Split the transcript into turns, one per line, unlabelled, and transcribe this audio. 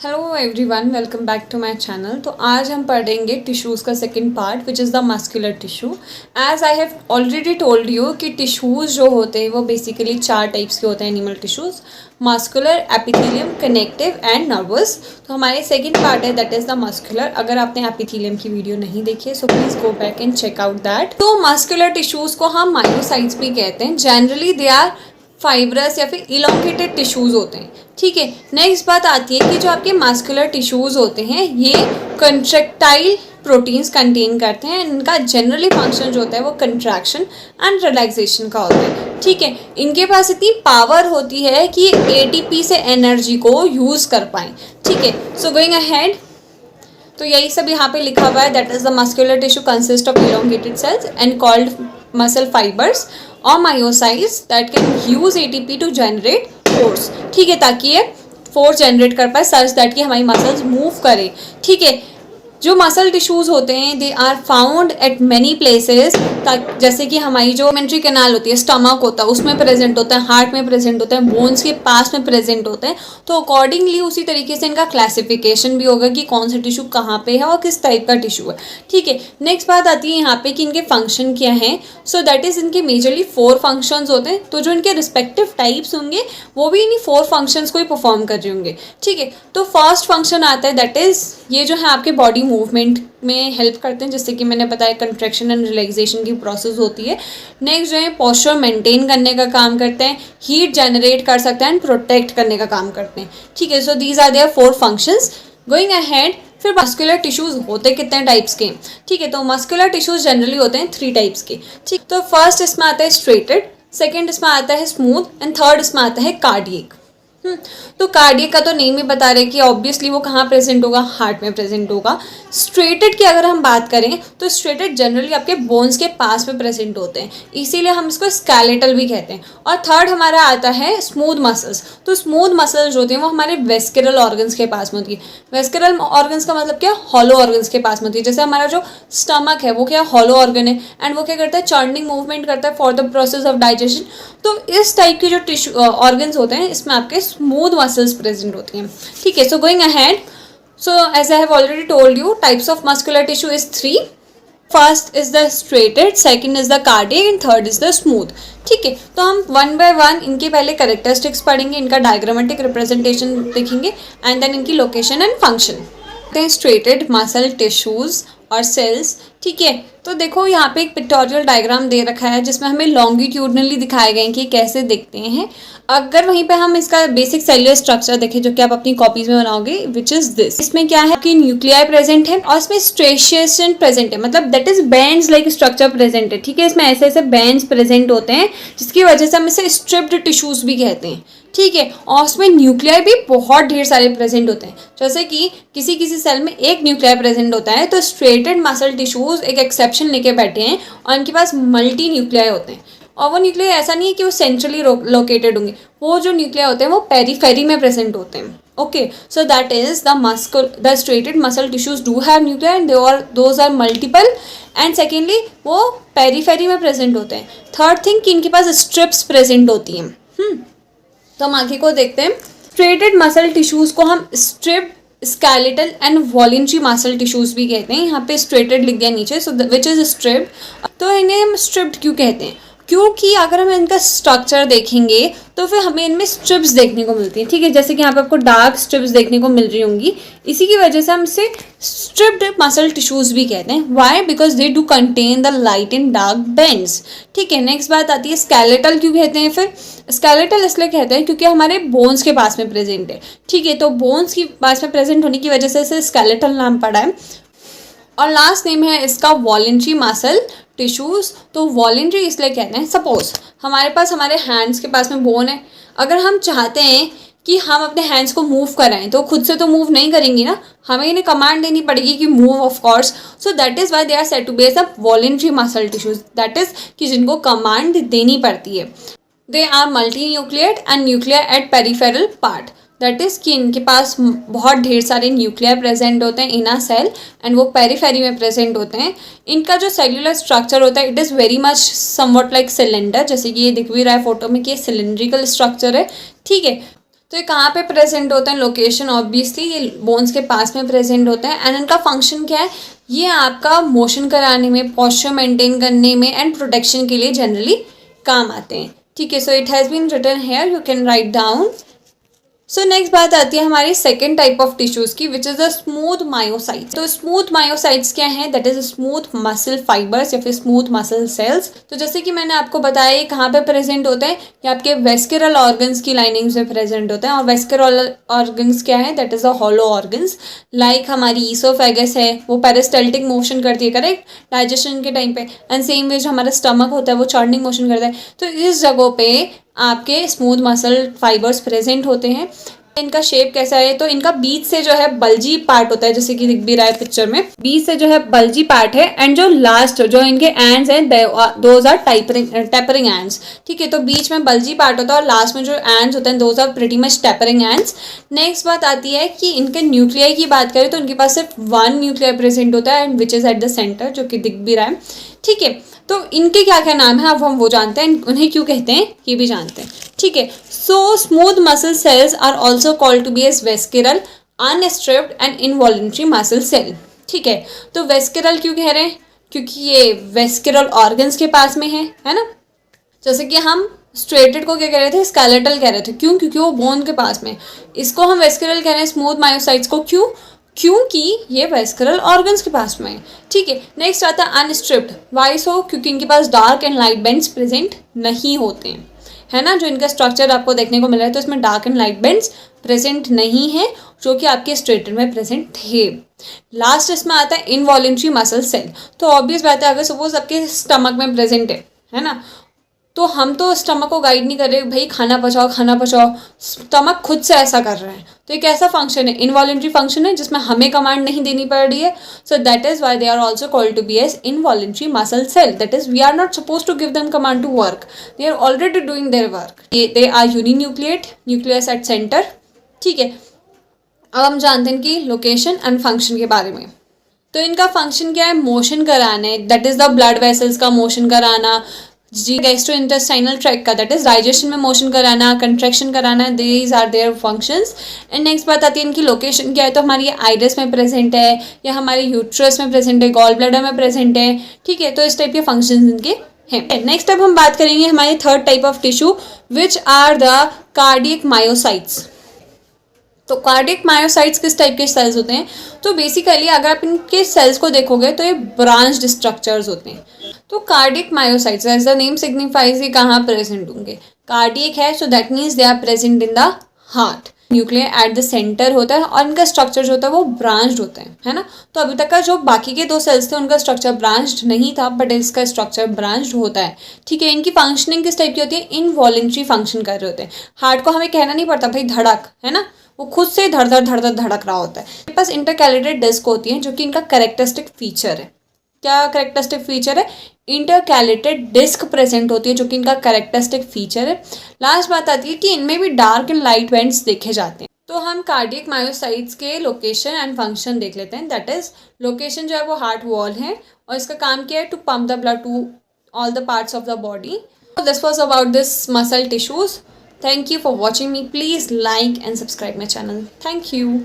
Hello everyone, welcome back to my channel. तो आज हम पढ़ेंगे टिश्यूज़ का second part which is the muscular tissue. As I have already told you कि tissues जो होते हैं वो बेसिकली 4 टाइप्स के होते हैं animal tissues: muscular, epithelium, connective and nervous. तो हमारे सेकंड पार्ट है दैट इज़ द मस्कुलर। अगर आपने एपिथेलियम की वीडियो नहीं देखी है so please go back and check out that. तो मस्कुलर टिश्यूज़ को हम मायोसाइट्स भी कहते हैं। जनरली दे आर फाइब्रस या फिर इलोंगेटेड टिश्यूज़ होते हैं। ठीक है, नेक्स्ट बात आती है कि जो आपके मस्कुलर टिश्यूज़ होते हैं ये कंट्रैक्टाइल प्रोटीन्स कंटेन करते हैं। इनका जनरली फंक्शन जो होता है वो कंट्रैक्शन एंड रिलैक्सेशन का होता है। ठीक है, इनके पास इतनी पावर होती है कि एटीपी से एनर्जी को यूज़ कर पाएँ। ठीक है, सो गोइंग अहेड, तो यही सब यहाँ पे लिखा हुआ है that is the muscular tissue consist of elongated cells and called muscle fibres और myocytes that can use ATP to generate force. ठीक है, ताकि ये फोर्स जनरेट कर पाए सच दैट कि हमारी मसल्स मूव करें। ठीक है, जो मसल टिश्यूज़ होते हैं they are found at many places. जैसे कि हमारी जो मेंट्री कैनाल होती है, स्टमक होता है, उसमें प्रेजेंट होता है, हार्ट में प्रेजेंट होता है, बोन्स के पास में प्रेजेंट होते हैं। तो अकॉर्डिंगली उसी तरीके से इनका क्लासिफिकेशन भी होगा कि कौन सा टिश्यू कहाँ पे है और किस टाइप का टिश्यू है। ठीक है, नेक्स्ट बात आती है यहाँ पे कि इनके फंक्शन क्या है। सो दैट इज़ इनके मेजरली 4 फंक्शंस होते हैं। तो जो इनके रिस्पेक्टिव टाइप्स होंगे वो भी इन्हीं 4 फंक्शंस को ही परफॉर्म कर रहे होंगे। ठीक है, तो फर्स्ट फंक्शन आता है दैट इज़ ये जो है आपके बॉडी मूवमेंट में हेल्प करते हैं, जैसे कि मैंने बताया कंट्रैक्शन एंड रिलैक्सेशन की प्रोसेस होती है। नेक्स्ट जो है पोस्चर मेंटेन करने का काम करते हैं, हीट जनरेट कर सकते हैं एंड प्रोटेक्ट करने का काम करते हैं। ठीक है, so these are their 4 functions. Going ahead, फिर मस्कुलर टिश्यूज़ होते कितने टाइप्स के। ठीक है, तो मस्कुलर टिश्यूज़ जनरली होते हैं 3 टाइप्स के। ठीक, तो फर्स्ट इसमें आता है स्ट्रेटेड, सेकेंड इसमें आता है स्मूथ एंड थर्ड इसमें आता है कार्डियक। तो कार्डियक का तो नेम ही बता रहे कि ऑब्वियसली वो कहाँ प्रेजेंट होगा, हार्ट में प्रेजेंट होगा। स्ट्रेटेड की अगर हम बात करें तो स्ट्रेटेड जनरली आपके बोन्स के पास में प्रेजेंट होते हैं, इसीलिए हम इसको स्केलेटल भी कहते हैं। और थर्ड हमारा आता है स्मूथ मसल्स। तो स्मूथ मसल्स जो होते हैं वो हमारे वेस्करल ऑर्गन्स के पास में होती है। वेस्करल ऑर्गन्स का मतलब क्या, हॉलो ऑर्गन्स के पास में होती है। जैसे हमारा जो स्टमक है वो क्या हॉलो ऑर्गन है एंड वो क्या करता है, चर्निंग मूवमेंट करता है for the process of digestion. तो इस टाइप के जो टिश्यू ऑर्गन्स होते हैं इसमें आपके स्मूथ मसल्स प्रेजेंट होती हैं। ठीक है, so going ahead, so as I have already told you, types of muscular tissue is 3. First is the striated, second is the cardiac and third is the smooth. ठीक है, तो हम one by one इनके पहले characteristics पढ़ेंगे, इनका diagrammatic representation देखेंगे and then इनकी location and function. Striated muscle tissues और सेल्स। ठीक है, तो देखो यहाँ पे एक पिक्टोरियल डायग्राम दे रखा है जिसमें हमें लॉन्गिट्यूडनली दिखाए गए हैं कि कैसे दिखते हैं। अगर वहीं पे हम इसका बेसिक सेलुलर स्ट्रक्चर देखें जो कि आप अपनी कॉपीज में बनाओगे, विच इज दिस, इसमें क्या है कि न्यूक्लियाई प्रेजेंट है और इसमें स्ट्रेशिएशन प्रेजेंट है, मतलब that is bands like structure present है। ठीक है, इसमें ऐसे ऐसे बैंड्स प्रेजेंट होते हैं जिसकी वजह से हम इसे स्ट्रिप्ड टिश्यूज भी कहते हैं। ठीक है, और उसमें न्यूक्लियाई भी बहुत ढेर सारे प्रेजेंट होते हैं। जैसे कि किसी किसी सेल में एक न्यूक्लियाई प्रेजेंट होता है, तो स्ट्रेटेड मसल टिश्यूज एक एक्सेप्शन लेके बैठे हैं और इनके पास मल्टी न्यूक्लियाई होते हैं। और वो न्यूक्लियाई ऐसा नहीं है कि वो सेंट्रली लोकेटेड होंगे, वो जो न्यूक्लियाई होते हैं वो पेरीफेरी में प्रेजेंट होते हैं। Okay, so that is the striated muscle tissues do have nuclei and those are multiple and secondly वो पेरीफेरी में प्रेजेंट होते हैं। थर्ड थिंग कि इनके पास स्ट्रिप्स प्रेजेंट होती हैं। तो हम आगे को देखते हैं। स्ट्रेटेड मसल टिश्यूज को हम striped, skeletal and voluntary muscle tissues भी कहते हैं। यहाँ पे स्ट्रेटेड लिख दिया नीचे, सो विच इज स्ट्रिप्ड। तो इन्हें हम स्ट्रिप्ड क्यों कहते हैं, क्योंकि अगर हम इनका स्ट्रक्चर देखेंगे तो फिर हमें इनमें स्ट्रिप्स देखने को मिलती हैं। ठीक है, जैसे कि यहाँ पे आपको डार्क स्ट्रिप्स देखने को मिल रही होंगी, इसी की वजह से हम इसे स्ट्रिप्ड मसल टिश्यूज भी कहते हैं। Why, because they do contain the light and dark bands. ठीक है, नेक्स्ट बात आती है स्केलेटल क्यों कहते हैं। फिर स्केलेटल इसलिए कहते हैं क्योंकि हमारे बोन्स के पास में प्रेजेंट है। ठीक है, तो बोन्स के पास में प्रेजेंट होने की वजह से इसे स्केलेटल नाम पड़ा है। और लास्ट नेम है इसका वॉलेंट्री मसल टिश्यूज। तो वॉलेंट्री इसलिए कहते हैं, सपोज हमारे पास हमारे हैंड्स के पास में बोन है, अगर हम चाहते हैं कि हम अपने हैंड्स को मूव कराएं तो खुद से तो मूव नहीं करेंगी ना, हमें इन्हें कमांड देनी पड़ेगी कि move of course. So that is why they are said to be as a voluntary muscle tissues, that is कि जिनको कमांड देनी पड़ती है। They are multi nucleated and nuclear at peripheral part, that is कि इनके पास बहुत ढेर सारे न्यूक्लियर प्रेजेंट होते हैं इन अ सेल एंड वो पेरीफेरी में प्रेजेंट होते हैं। इनका जो सेलुलर स्ट्रक्चर होता है it is very much somewhat like cylinder, जैसे कि ये दिख भी रहा है फोटो में कि ये सिलेंड्रिकल स्ट्रक्चर है। ठीक है, तो ये कहाँ पे प्रेजेंट होते हैं? लोकेशन ऑब्वियसली ये बोन्स के पास में प्रेजेंट होते हैं। एंड इनका फंक्शन क्या है? ये आपका मोशन कराने में, पॉस्चर मेंटेन करने में एंड प्रोटेक्शन के लिए जनरली काम आते हैं। ठीक है, so it has been written here, you can write down. So next बात आती है हमारी सेकेंड टाइप ऑफ टिश्यूज़ की, which is the smooth myocytes. तो स्मूथ मायोसाइट्स क्या हैं? That is smooth muscle fibres या फिर स्मूथ मसल सेल्स। तो जैसे कि मैंने आपको बताया ये कहाँ पे प्रेजेंट होते हैं? ये आपके वेस्करल ऑर्गन्स की लाइनिंग्स में प्रेजेंट होते हैं। और वेस्करल ऑर्गन्स क्या है? That is a hollow organs. Like हमारी ईसोफेगस है, वो पेरिस्टाल्टिक मोशन करती है, करेक्ट, डाइजेशन के टाइम पे। एंड सेम वे जो हमारा स्टमक होता है वो चर्निंग मोशन करता है। तो इस जगहों पे आपके स्मूथ मसल फाइबर्स प्रेजेंट होते हैं। इनका शेप कैसा है? तो इनका बीच से जो है बल्जी पार्ट होता है, जैसे कि दिख भी रहा है पिक्चर में, बीच से जो है बल्जी पार्ट है। एंड जो लास्ट जो इनके एंड्स हैं दोज आर टेपरिंग एंड्स। ठीक है, तो बीच में बल्जी पार्ट होता है और लास्ट में जो एंड्स होते हैं those are pretty much tapering ends. Next बात आती है कि इनके न्यूक्लियाई की बात करें तो इनके पास सिर्फ वन न्यूक्लियर प्रेजेंट होता है, and which is eight the centre, जो कि दिख भी रहा है। ठीक है, तो इनके क्या क्या नाम है अब हम वो जानते हैं, उन्हें क्यों कहते हैं ये भी जानते हैं। ठीक है, so smooth muscle cells are also called to be as visceral, unstriped and involuntary muscle cell. ठीक है, तो वेस्किरल क्यों कह रहे हैं? क्योंकि ये वेस्किरल ऑर्गन्स के पास में है ना। जैसे कि हम स्ट्रेटेड को क्या कह रहे थे? स्केलेटल कह रहे थे। क्यों? क्योंकि वो बोन के पास में। इसको हम वेस्किरल कह रहे हैं स्मूथ मायोसाइट्स को। क्यों? क्योंकि ये वेस्करल ऑर्गन्स के पास में है। ठीक है, नेक्स्ट आता है अनस्ट्रिप्ड। Y so? क्योंकि इनके पास dark and light bands present नहीं होते हैं, है ना। जो इनका स्ट्रक्चर आपको देखने को मिल रहा है तो इसमें dark and light bands present नहीं है, जो कि आपके स्ट्रेटेड में प्रेजेंट थे। लास्ट इसमें आता है इनवॉलेंट्री मसल सेल। तो ऑब्वियस बात है, अगर सपोज आपके स्टमक में प्रेजेंट है ना, तो हम तो स्टमक को गाइड नहीं कर रहे भाई खाना पचाओ खाना पचाओ, स्टमक खुद से ऐसा कर रहे हैं। तो एक ऐसा फंक्शन है, इनवॉलेंट्री फंक्शन है, जिसमें हमें कमांड नहीं देनी पड़ रही है। So that is why they are also called to be as involuntary muscle cell. That is we are not suppose to give them command to work, they are already doing their work. They are uninucleate, nucleus at centre. ठीक है, अब हम जानते हैं कि location and function के बारे में। तो इनका फंक्शन क्या है? मोशन कराना, that is the blood vessels का मोशन कराना, जी गैस्ट्रोइंटेस्टाइनल ट्रैक का, दैट इज डाइजेशन में मोशन कराना, कंट्रैक्शन कराना, these are their functions. And next बात आती है इनकी लोकेशन क्या है? तो हमारी आइरिस में प्रेजेंट है, या हमारे यूट्रस में प्रेजेंट है, गॉल ब्लैडर में प्रेजेंट है। ठीक है, तो इस टाइप के फंक्शंस इनके हैं। नेक्स्ट अब हम बात करेंगे हमारे third type of tissue, which are the cardiac myocytes. तो कार्डियक मायोसाइट्स किस टाइप के सेल्स होते हैं? तो बेसिकली अगर आप इनके सेल्स को देखोगे तो ये ब्रांच्ड स्ट्रक्चर्स होते हैं। तो cardiac myocytes as the name signifies ये कहाँ प्रेजेंट होंगे? कार्डियक है, so that means they are present in the heart. Nuclear at the centre होता है और इनका स्ट्रक्चर जो होता है वो ब्रांच्ड होता है ना। तो अभी तक का जो बाकी के दो सेल्स थे उनका स्ट्रक्चर ब्रांच्ड नहीं था, बट इसका स्ट्रक्चर ब्रांच्ड होता है। ठीक है, इनकी फंक्शनिंग किस टाइप की होती है? इनवॉलेंट्री फंक्शन कर रहे होते हैं। हार्ट को हमें कहना नहीं पड़ता भाई धड़क, है ना, वो खुद से धड़ धड़ धड़ धड़ धड़क रहा होता है। इनके पास इंटरकैलेटेड डिस्क होती है, जो कि इनका कैरेक्टरिस्टिक फीचर है। क्या कैरेक्टरिस्टिक फीचर है? इंटरकैलेटेड डिस्क प्रेजेंट होती है, जो कि इनका कैरेक्टरिस्टिक फीचर है। लास्ट बात आती है कि इनमें भी डार्क एंड लाइट बैंड्स देखे जाते हैं। तो हम कार्डियक मायोसाइट्स के लोकेशन एंड फंक्शन देख लेते हैं। दैट इज लोकेशन जो है वो हार्ट वॉल है, और इसका काम क्या है? To pump the blood to all the parts of the body. This was about this muscle tissues. Thank you for watching me. Please like and subscribe my channel. Thank you.